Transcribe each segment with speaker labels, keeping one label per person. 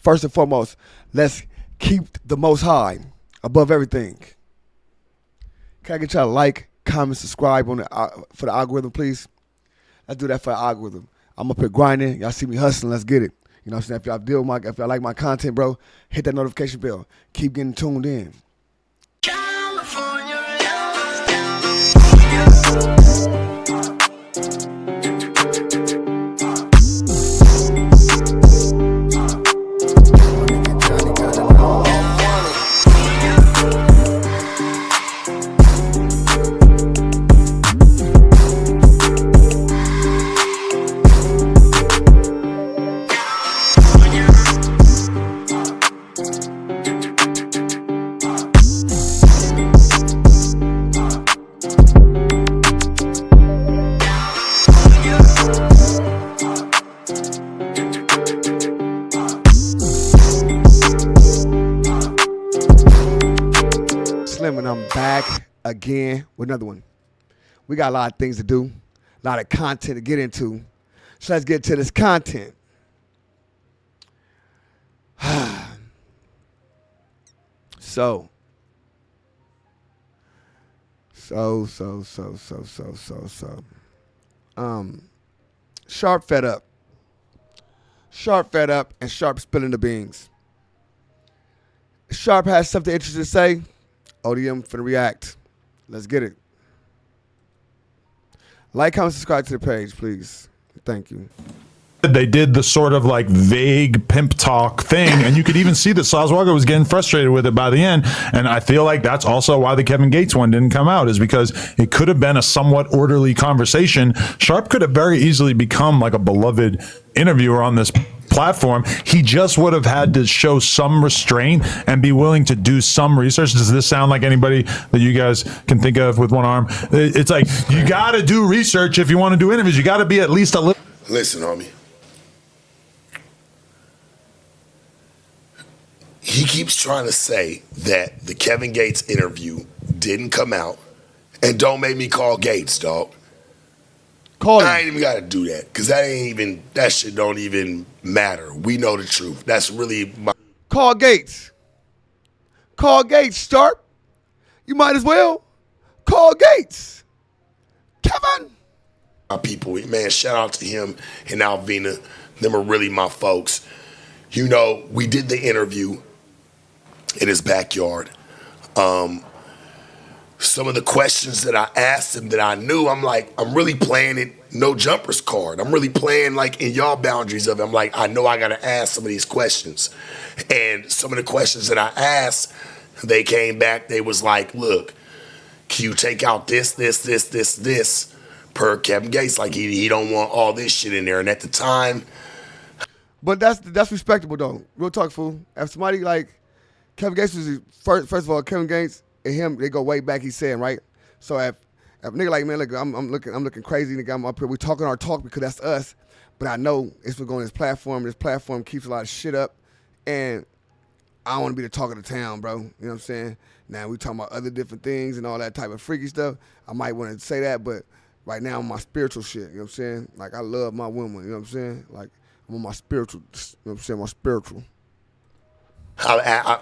Speaker 1: First and foremost, let's keep the Most High above everything. Can I get y'all to like, comment, subscribe on for the algorithm, please? Let's do that for the algorithm. I'm up here grinding. Y'all see me hustling. Let's get it. You know what I'm saying? If y'all like my content, bro, hit that notification bell. Keep getting tuned in. And I'm back again with another one. We got a lot of things to do, a lot of content to get into. So let's get to this content. So. Sharp fed up. Sharp fed up and Sharp spilling the beans. Sharp has something interesting to say. ODM finna react. Let's get it. Like, comment, subscribe to the page, please. Thank you.
Speaker 2: They did the sort of like vague pimp talk thing, and you could even see that Walka was getting frustrated with it by the end. And I feel like that's also why the Kevin Gates one didn't come out, is because it could have been a somewhat orderly conversation. Sharp could have very easily become like a beloved interviewer on this platform. He just would have had to show some restraint and be willing to do some research. Does this sound like anybody that you guys can think of with one arm? It's like, you got to do research if you want to do interviews. You got to be at least a little.
Speaker 3: Listen, homie. He keeps trying to say that the Kevin Gates interview didn't come out, and don't make me call Gates, dog.
Speaker 1: Call him.
Speaker 3: I ain't even got to do that, because that shit don't even matter. We know the truth. That's really my...
Speaker 1: Call Gates. Call Gates, Sharp. You might as well. Call Gates. Kevin.
Speaker 3: My people, man, shout out to him and Alvina. Them are really my folks. You know, we did the interview in his backyard. Some of the questions that I asked him that I knew, I'm like, I'm really playing it no jumpers card. I'm really playing like in y'all boundaries of it. I'm like, I know I got to ask some of these questions. And some of the questions that I asked, they came back, they was like, look, can you take out this per Kevin Gates? Like he don't want all this shit in there. And at the time.
Speaker 1: But that's respectable though. Real talk, fool. If somebody like Kevin Gates was first of all, Kevin Gates and him, they go way back. He's saying, right. So if nigga like, man, look, I'm looking crazy. Nigga, I'm up here. We talking our talk because that's us. But I know it's for going on this platform. This platform keeps a lot of shit up, and I don't want to be the talk of the town, bro. You know what I'm saying? Now we talking about other different things and all that type of freaky stuff. I might want to say that, but right now I'm my spiritual shit. You know what I'm saying? Like I love my woman. You know what I'm saying? Like. I'm on my spiritual, you know what I'm saying, my spiritual.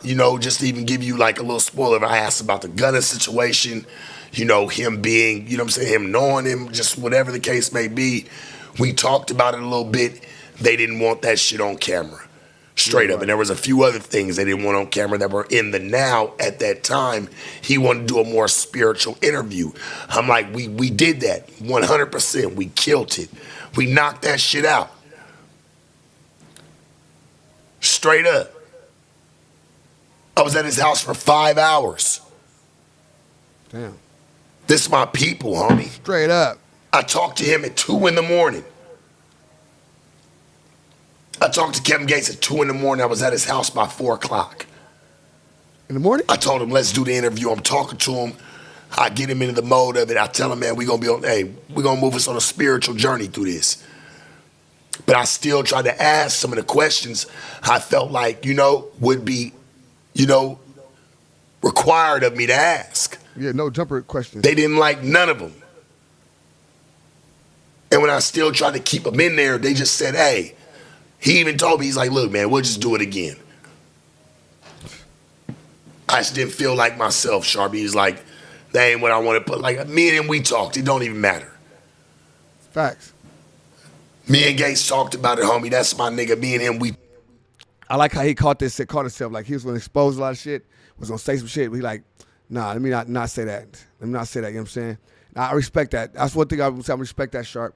Speaker 3: You know, just to even give you like a little spoiler, I asked about the Gunna situation, you know, him being, you know what I'm saying, him knowing him, just whatever the case may be. We talked about it a little bit. They didn't want that shit on camera, straight up. And there was a few other things they didn't want on camera that were in the now at that time. He wanted to do a more spiritual interview. I'm like, we did that 100%. We killed it. We knocked that shit out. Straight up. I was at his house for 5 hours.
Speaker 1: Damn.
Speaker 3: This is my people, homie.
Speaker 1: Straight up.
Speaker 3: I talked to him at 2 in the morning. I talked to Kevin Gates at 2 in the morning. I was at his house by 4 o'clock.
Speaker 1: In the morning?
Speaker 3: I told him, let's do the interview. I'm talking to him. I get him into the mode of it. I tell him, man, we're going to move us on a spiritual journey through this. But I still tried to ask some of the questions I felt like, you know, would be, you know, required of me to ask.
Speaker 1: Yeah, no jumper questions.
Speaker 3: They didn't like none of them. And when I still tried to keep them in there, they just said, hey, He even told me, he's like, look, man, we'll just do it again. I just didn't feel like myself, Sharpie. He's like, that ain't what I want to put. Like, me and him, we talked. It don't even matter.
Speaker 1: Facts.
Speaker 3: Me and Gates talked about it, homie. That's my nigga. Me and him, we.
Speaker 1: I like how he caught himself. Like, he was going to expose a lot of shit, was going to say some shit, but he like, nah, let me not say that. Let me not say that, you know what I'm saying? I respect that. That's one thing I would say. I respect that, Sharp.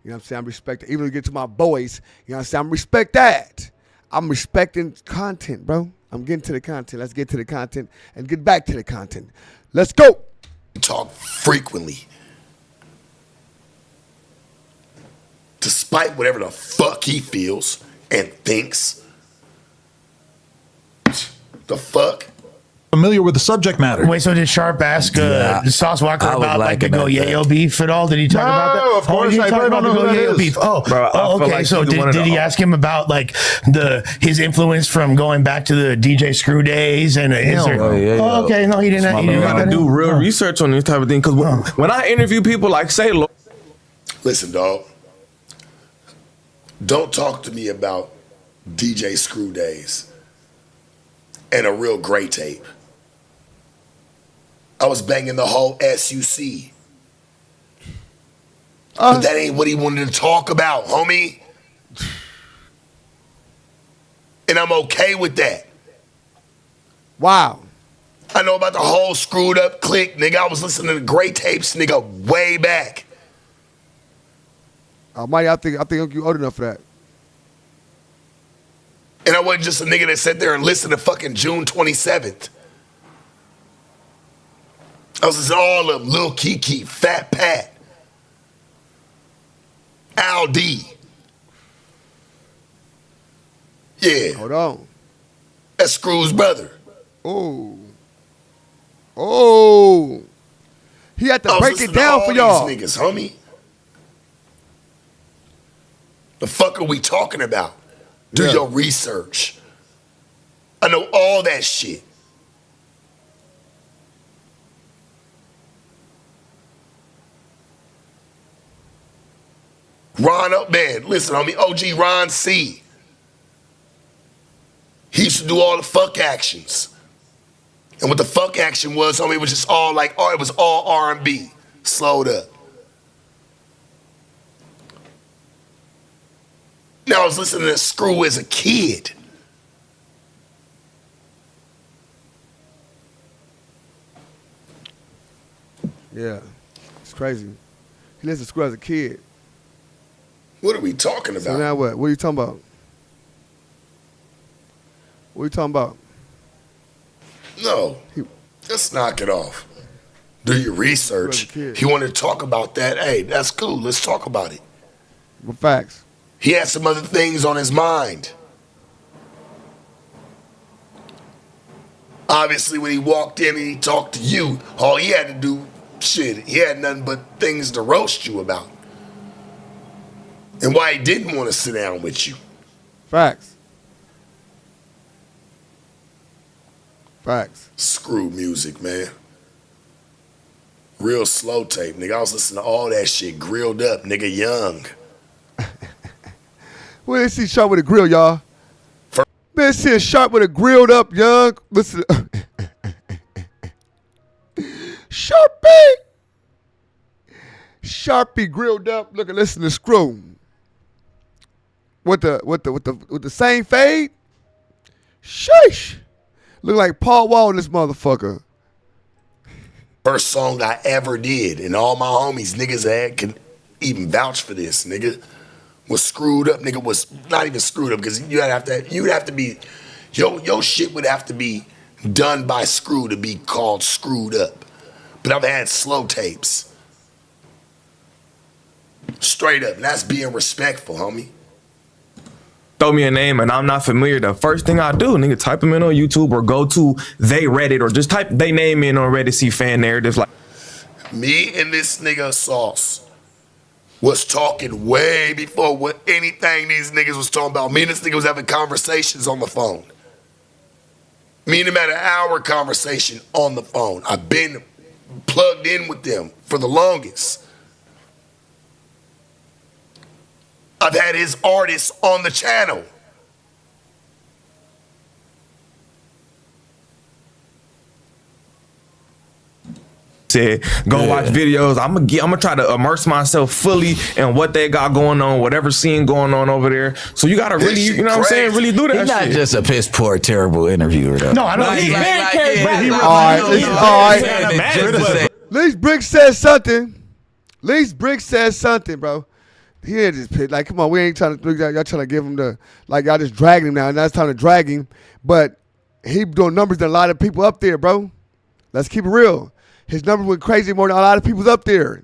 Speaker 1: You know what I'm saying? I respect it. Even when you get to my boys, you know what I'm saying? I respect that. I'm respecting content, bro. I'm getting to the content. Let's get to the content and get back to the content. Let's go.
Speaker 3: Talk frequently. Despite whatever the fuck he feels and thinks. The fuck?
Speaker 2: Familiar with the subject matter.
Speaker 4: Wait, so did Sharp ask Sauce Walker
Speaker 5: I would
Speaker 4: about like the
Speaker 5: about
Speaker 4: Go-Yayo
Speaker 5: that.
Speaker 4: beef at all? Did he talk about that?
Speaker 2: of course.
Speaker 4: He
Speaker 2: I
Speaker 4: talked
Speaker 2: probably
Speaker 4: about
Speaker 2: don't
Speaker 4: the
Speaker 2: know who that
Speaker 4: Go-Yayo
Speaker 2: is.
Speaker 4: beef. Oh,
Speaker 5: Bro, I feel
Speaker 4: okay.
Speaker 5: like
Speaker 4: So
Speaker 5: he's one of
Speaker 4: did
Speaker 5: the-
Speaker 4: he ask him about like his influence from going back to the DJ Screw days? And is there?
Speaker 5: no. Yeah.
Speaker 4: Oh, okay, no, he didn't. He
Speaker 5: You
Speaker 4: didn't
Speaker 5: gotta
Speaker 4: that
Speaker 5: do
Speaker 4: in?
Speaker 5: real
Speaker 4: Oh.
Speaker 5: research on this type of thing. Because when I interview people like say,
Speaker 3: Listen, dog. Don't talk to me about DJ Screw Days and a real Gray tape. I was banging the whole SUC. But that ain't what he wanted to talk about, homie. And I'm okay with that.
Speaker 1: Wow.
Speaker 3: I know about the whole screwed up clique, nigga. I was listening to Gray tapes, nigga, way back.
Speaker 1: Almighty, I think you old enough for that.
Speaker 3: And I wasn't just a nigga that sat there and listened to fucking June 27th. I was listening to all of them. Lil Kiki, Fat Pat, Al D. Yeah,
Speaker 1: Hold on.
Speaker 3: that's Screw's brother.
Speaker 1: Oh. Oh. He had to
Speaker 3: I was
Speaker 1: break it
Speaker 3: listening to
Speaker 1: down
Speaker 3: all
Speaker 1: for y'all.
Speaker 3: these niggas, homie. The fuck are we talking about? Do
Speaker 1: Yeah.
Speaker 3: your research. I know all that shit. Ron up, man. Listen, homie, OG Ron C. He used to do all the fuck actions. And what the fuck action was, homie, it was just all like, oh, it was all R&B. Slowed up. Now I was listening to Screw as a kid.
Speaker 1: Yeah. It's crazy. He listened to Screw as a kid.
Speaker 3: What are we talking
Speaker 1: So
Speaker 3: about?
Speaker 1: now what? What are you talking about? What are you talking about?
Speaker 3: No, let's knock it off. Do your research.
Speaker 1: Brother kid.
Speaker 3: He wanted to talk about that. Hey, that's cool. Let's talk about it.
Speaker 1: What facts?
Speaker 3: He had some other things on his mind. Obviously, when he walked in and he talked to you, all he had to do, shit, he had nothing but things to roast you about. And why he didn't want to sit down with you.
Speaker 1: Facts. Facts.
Speaker 3: Screw music, man. Real slow tape, nigga. I was listening to all that shit, grilled up, nigga, young.
Speaker 1: Well, let's see Sharp with a grill, y'all.
Speaker 3: Fir-
Speaker 1: Man, see a Sharp with a grilled up, young. Listen. Sharpie. Sharpie grilled up. Look and listen to Screw. With the same fade. Sheesh. Look like Paul Wall in this motherfucker.
Speaker 3: First song I ever did, and all my homies, niggas that can even vouch for this, nigga, was Screwed Up. Nigga was not even screwed up because you'd have to be, your shit would have to be done by Screw to be called Screwed Up. But I've had slow tapes. Straight up, and that's being respectful, homie.
Speaker 5: throw me a name and I'm not familiar, the first thing I do, nigga, type them in on YouTube or go to they Reddit or just type they name in on Reddit, see fan narratives like.
Speaker 3: Me and this nigga Sauce was talking way before what anything these niggas was talking about. Me and this nigga was having conversations on the phone. Me and him had an hour conversation on the phone. I've been plugged in with them for the longest. I've had his artists on the channel.
Speaker 5: Said, go watch videos. I'm gonna try to immerse myself fully in what they got going on, whatever scene going on over there. So you gotta really, you know what I'm saying, really do that.
Speaker 6: He's not
Speaker 5: shit.
Speaker 6: just a piss poor, terrible interviewer though.
Speaker 4: No, I know.
Speaker 5: He's very
Speaker 6: like,
Speaker 5: charismatic.
Speaker 1: All right. Least Brick said something. Least Brick said something, bro. He ain't just pit. Like, come on, we ain't trying to. Y'all trying to give him the like. Y'all just dragging him now. Now it's time to drag him. But he doing numbers than a lot of people up there, bro. Let's keep it real. His numbers went crazy more than a lot of people up there.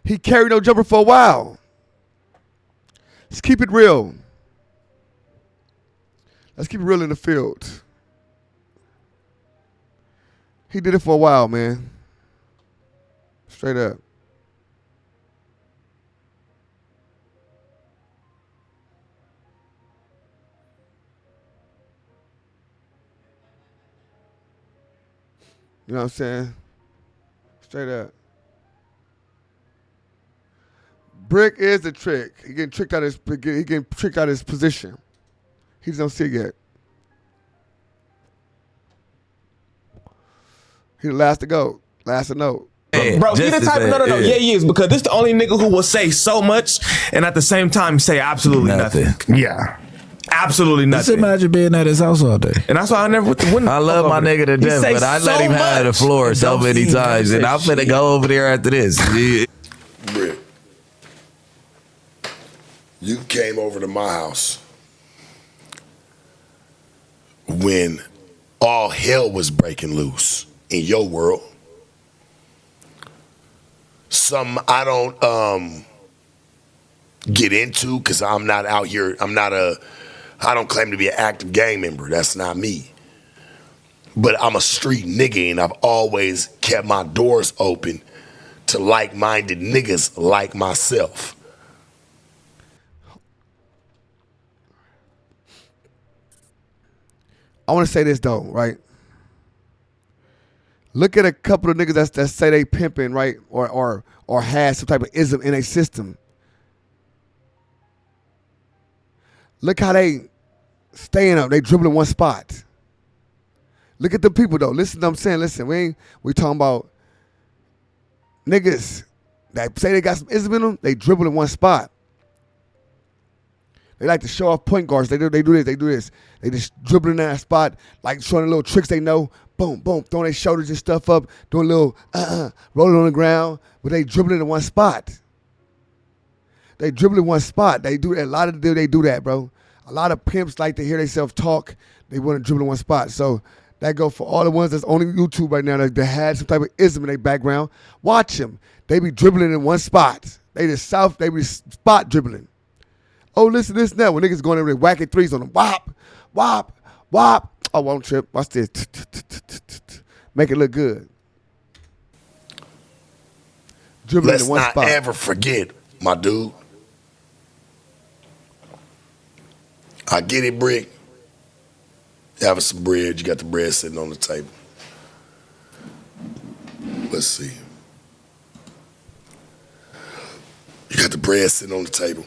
Speaker 1: He carried no jumper for a while. Let's keep it real. Let's keep it real in the field. He did it for a while, man. Straight up. You know what I'm saying? Straight up. Brick is the trick. He getting tricked out of his position. He just don't see it yet. He the last to go. Last to know.
Speaker 5: Bro, he the type of no, yeah, he is, because this the only nigga who will say so much and at the same time say absolutely nothing.
Speaker 4: Yeah.
Speaker 5: Absolutely
Speaker 6: Just
Speaker 5: nothing.
Speaker 6: imagine being at his house all day.
Speaker 5: And that's why I never went to win.
Speaker 6: I love my nigga to death, but I let him have the floor so many times, and I'm finna go over there after this.
Speaker 3: Brick, you came over to my house when all hell was breaking loose in your world. Some I don't get into because I'm not out here. I don't claim to be an active gang member. That's not me. But I'm a street nigga, and I've always kept my doors open to like-minded niggas like myself.
Speaker 1: I want to say this though, right? Look at a couple of niggas that say they pimping, right, or has some type of ism in a system. Look how they staying up. They dribbling one spot. Look at the people though. Listen to what I'm saying. Listen, we talking about niggas that say they got some ism in them. They dribble in one spot. They like to show off point guards. They do this. They just dribbling in that spot, like showing the little tricks they know. Boom, boom, throwing their shoulders and stuff up, doing a little rolling on the ground, but they dribbling in one spot. They dribble in one spot. They do that. A lot of them, they do that, bro. A lot of pimps like to hear themselves talk. They want to dribble in one spot. So that go for all the ones that's on YouTube right now that had some type of ism in their background. Watch them. They be dribbling in one spot. They be spot dribbling. Oh, listen to this now. When niggas going over there whacking threes on them. Wop, wop, wop. Oh, won't trip. Watch this. Make it look good. Dribbling
Speaker 3: Let's
Speaker 1: in one
Speaker 3: not
Speaker 1: spot.
Speaker 3: ever forget, my dude. I get it, Brick. You having some bread. You got the bread sitting on the table. Let's see. You got the bread sitting on the table.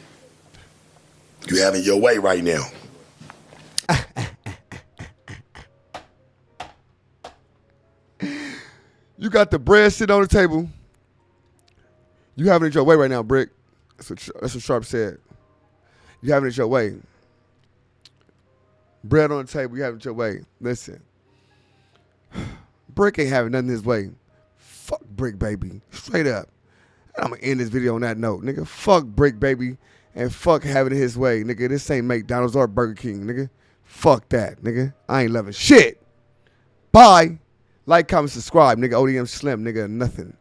Speaker 3: You having your way right now.
Speaker 1: You got the bread sitting on the table. You having it your way right now, Brick. That's what Sharp said. You having it your way. Bread on the table, you having it your way. Listen. Brick ain't having nothing his way. Fuck Brick, baby. Straight up. And I'm going to end this video on that note. Nigga, fuck Brick, baby. And fuck having it his way. Nigga, this ain't McDonald's or Burger King, nigga. Fuck that, nigga. I ain't loving shit. Bye. Like, comment, subscribe, nigga. ODM Slim, nigga. Nothing.